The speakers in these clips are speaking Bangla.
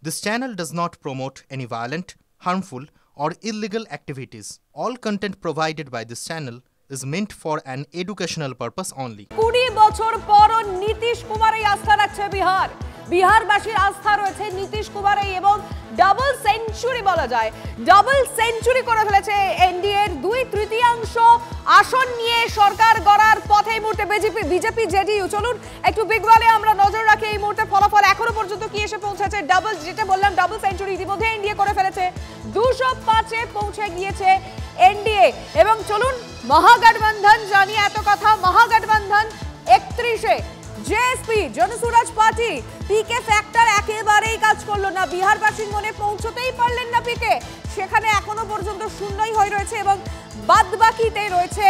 This channel does not promote any violent, harmful, or illegal activities. All content provided by this channel is meant for an educational purpose only. 20 বছর পর নীতিশ কুমারেই আস্থা রাখছে বিহার। বিহারবাসীর আস্থা রয়েছে নীতিশ কুমারেই এবং ডাবল সেঞ্চুরি বলা যায়। ডাবল সেঞ্চুরি করে ফেলেছে এনডিএর 2/3 আসন নিয়ে সরকার গড়ার পথে এই মুহূর্তে বিজেপি জেডিইউ। চলুন একটু বিগ ওয়ালে আমরা নজর রাখি এই মুহূর্তে ফলাফল এখনো পর্যন্ত কি এসে পৌঁছেছে। ডাবল যেটা বললাম ডাবল সেঞ্চুরি ইতিমধ্যে এনডিএ করে ফেলেছে। 205-এ পৌঁছে গিয়েছে এনডিএ এবং চলুন মহাগঠবন্ধন জানি এত কথা। মহাগঠবন্ধন 31-এ জেএসপি জনসুরাজ পার্টি পিকে ফ্যাক্টর একেবারেই কাজ করলো না। বিহারবাসীর মনে পৌঁছতেই পারলেন না পিকে, সেখানে এখনো পর্যন্ত শূন্যই হয়ে রয়েছে এবং বাদবাকিতে রয়েছে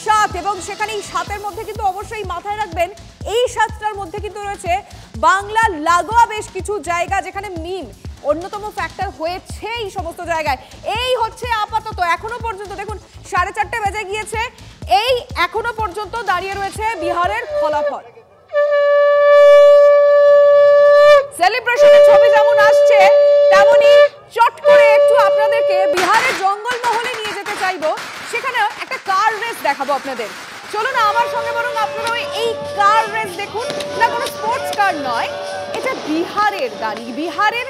7 এবং সেখানে এই 7-এর মধ্যে কিন্তু অবশ্যই মাথায় রাখবেন এই 7টার মধ্যে কিন্তু রয়েছে বাংলা লাগোয়া বেশ কিছু জায়গা যেখানে মিম অন্যতম ফ্যাক্টর হয়েছে। এই সমস্ত জায়গায় এই হচ্ছে আপাতত এখনো পর্যন্ত দেখুন 4:30 বেজে গিয়েছে। এই এখনো পর্যন্ত দাঁড়িয়ে রয়েছে বিহারের ফলাফল। সেলিব্রেশনের ছবি যেমন আসছে তেমনি চট করে একটু আপনাদেরকে বিহারের জঙ্গলমহলে নিয়ে যেতে চাইবো। সেখানে একটা কার রেস দেখাবো আপনাদের। চলুন আমার সঙ্গে বরং আপনারা এই কার রেস দেখুন। না কোনো স্পোর্টস কার নয়, এটা বিহারের গাড়ি। বিহারের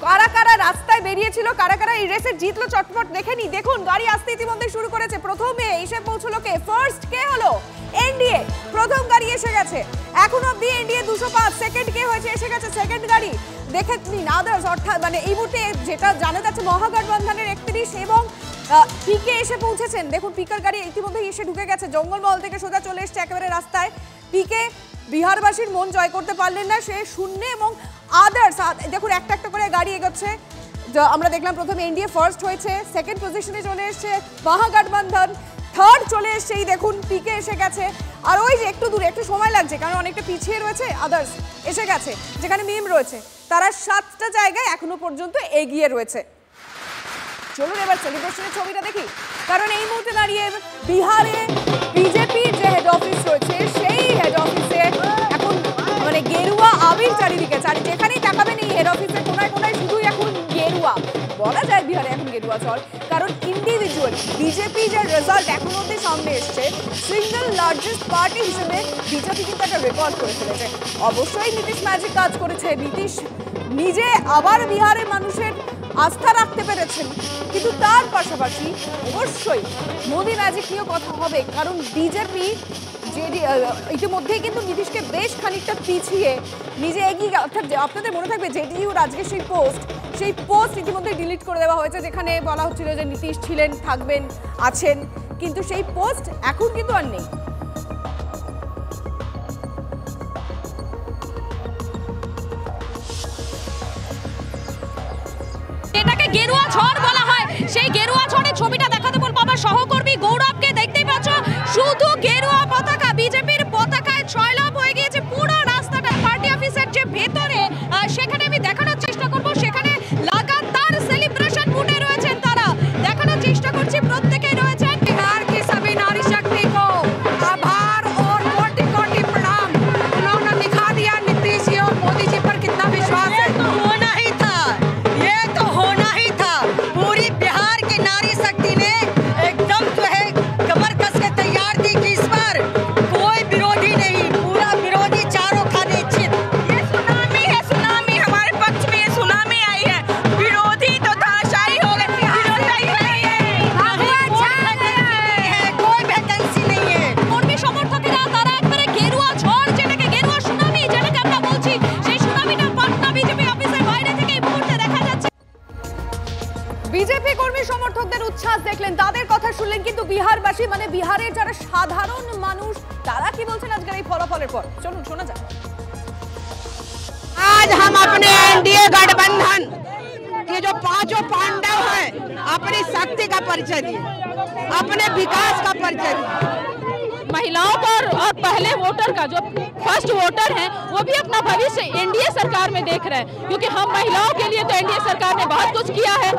কারা কারা রাস্তায় বেরিয়েছিল, কারা কারা এই রেসে জিতলো চটপট দেখেনি। দেখুন গাড়ি আসতে ইতিমধ্যে শুরু করেছে। প্রথমে এসে পৌঁছলো কে? ফার্স্ট কে হলো? এনডিএ। প্রথম গাড়ি এসে গেছে। এখন অবধি এনডিএ 205। সেকেন্ড কে হয়েছে? এসে গেছে সেকেন্ড গাড়ি। দেখে নিন আদার্স, অর্থাৎ মানে এই মুহূর্তে যেটা জানা যাচ্ছে মহাগঠবন্ধনের 31 এবং পিকে এসে পৌঁছেছেন। দেখুন পিকার গাড়ি ইতিমধ্যে এসে ঢুকে গেছে। জঙ্গলমহল থেকে সোজা চলে এসছে একেবারে রাস্তায়। পিকে বিহারবাসীর মন জয় করতে পারলেন না, সে শূন্য এবং আদার্স দেখুন একটা একটা করে গাড়ি এগোচ্ছে। আমরা দেখলাম প্রথমে এনডিএ ফার্স্ট হয়েছে, সেকেন্ড পজিশনে চলে এসছে মহাগঠবন্ধন, থার্ড চলে এসছে এই দেখুন পিকে এসে গেছে। আর ওই যে একটু দূরে একটু সময় লাগছে কারণ অনেকটা পিছিয়ে রয়েছে আদার্স এসে গেছে যেখানে মিম রয়েছে। তারা 7টা জায়গায় এখনো পর্যন্ত এগিয়ে রয়েছে। চলুন এবার সেলিব্রেশনের ছবিটা দেখি, কারণ এই মুহূর্তে দাঁড়িয়ে বিহারে বিজেপির যে হেড অফিস রয়েছে সেই হেড অফিসে এখন মানে গেরুয়া আবির চারিদিকে, যেখানেই তাকাবেন এই হেড অফিসে কোনায় কোনায় শুধুই এখন গেরুয়া বলা যায়। বিহারে এখন গেরুয়া চল, কারণ ইন্ডিভিজুয়াল বিজেপি যে রেজাল্ট এখন অব্দি সামনে এসছে সিঙ্গল লার্জেস্ট পার্টি হিসেবে বিজেপি কিন্তু একটা রেকর্ড করে ফেলেছে। অবশ্যই নীতিশ ম্যাজিক কাজ করেছে। নীতিশ নিজে আবার বিহারের মানুষের আস্থা রাখতে পেরেছেন, কিন্তু তার পাশাপাশি অবশ্যই মোদি ম্যাজিক নিয়েও কথা হবে, কারণ বিজেপি ইতিমধ্যেই কিন্তু নীতিশকে বেশ খানিকটা পিছিয়ে নিজে এগিয়ে। অর্থাৎ আপনাদের মনে থাকবে জেডিইউর আজকে সেই পোস্ট ইতিমধ্যে ডিলিট করে দেওয়া হয়েছে যেখানে বলা হচ্ছিল যে নীতিশ ছিলেন, থাকবেন, আছেন, কিন্তু সেই পোস্ট এখন কিন্তু আর নেই। এটাকে গেরুয়া ঝড় বলা হয়। সেই গেরুয়া ঝড়ের ছবিটা দেখাতে বলবো আমার সহকর্মী গৌরবকে। দেখতেই পাচ্ছ শুধু গেরুয়া পতাকা, বিজেপির পতাকায় ছয়লাভ হয়ে গিয়েছে পুরো রাস্তাটা। পার্টি অফিসের যে ভেতরে সেখানে আমি দেখানোর চেষ্টা করব, সেখানে লাগাতার সেলিব্রেশন মুডে রয়েছেন তারা। দেখানোর চেষ্টা করছি প্রত্যেকেই রয়েছেন। बिहार की सभी नारी शक्ति को आभार और कोटि-कोटि प्रणाम। उन्होंने दिखा दिया नीतीश जी और मोदी जी पर कितना विश्वास है। होना ही था, ये तो होना ही था। पूरी बिहार की नारी शक्ति ने एकदम जो है कमर कस के तैयार थी कि इस बार कोई विरोधी नहीं, पूरा विरोधी चारों खाने चित। ये सुनामी है, सुनामी हमारे पक्ष में ये सुनामी आई है। विरोधी तो धराशायी हो गए, कोई वैकेंसी नहीं है। কর্মী সমর্থকেরা তারা একবারে গেরুয়া ঝড় যেটাকে গেরুয়া সুনামি যেটাকে আমরা বলছি, সেই সুনামিটা পাটনা বিজেপি অফিসের বাইরে থেকে এই মুহূর্তে দেখা যাচ্ছে। বিজেপি কর্মী সমর্থকদের উচ্ছ্বাস দেখলেন, তাদের কথা শুনলেন, কিন্তু বিহারবাসী মানে বিহারের যারা সাধারণ মানুষ তারা কি বলছেন আজকের এই ফলাফলের পর? চলুন শোনা যাক। आज हम अपने एनडीए गठबंधन के जो 5 पांडव हैं अपनी शक्ति का परिचय दिए, अपने विकास का परिचय दिए। महिलाओं को और पहले वोटर का जो फर्स्ट वोटर हैं वो भी अपना भविष्य एनडीए सरकार में देख रहे हैं, क्योंकि हम महिलाओं के लिए तो एनडीए सरकार ने बहुत कुछ किया है।